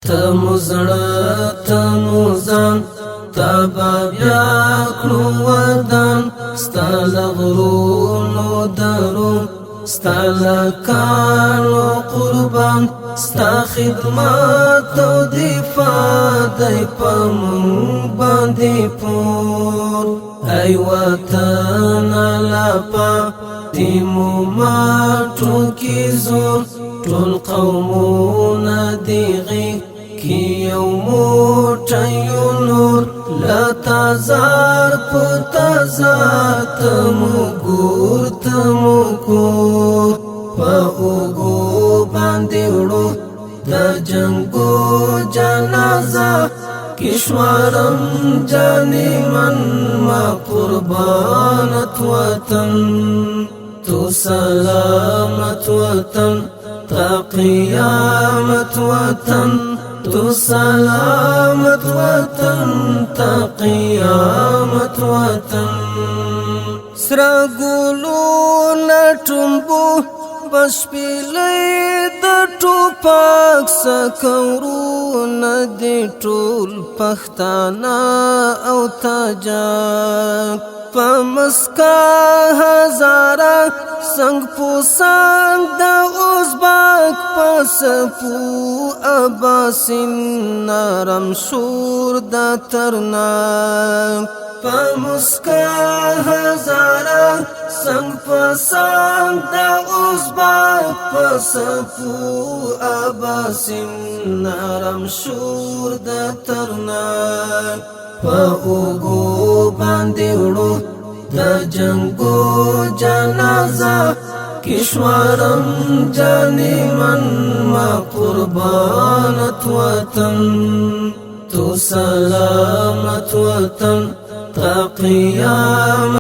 تمزړه تموزان تبا بیا کړو ودان ستل غرونو درو ستل کانو قربان ستا خدمت او دفاع دی پمون باندې پور ای وطن لپا تیمو ماتو کی زور ټول قومونه دیغي کی یو موټیو نور لتازار پتازار تمو ګور تمو کور په اوګو باندې وړو د جنگو جنازه کشورم جانی من ما قربانت وطن تو سلامت وطن تا قیامت وطن تو سلامت وطن تا قیامت وطن سرا ګلو نټمبو بشپیلې د ټوپک سکورو ندی ټول پښتانه او تاجک پمسکا هزارا سنگ پو سنگ دا ازباک پسپو اباسین نرم شور دا ترناک پمسکا هزارا سنگ پو سنگ دا ازباک پسپو اباسین نرم شور دا ترناک په اوګو باندې وړو د جنگو جنازه کشورم جانی من ما قربانت وطن تو سلامت وطن تا قیامت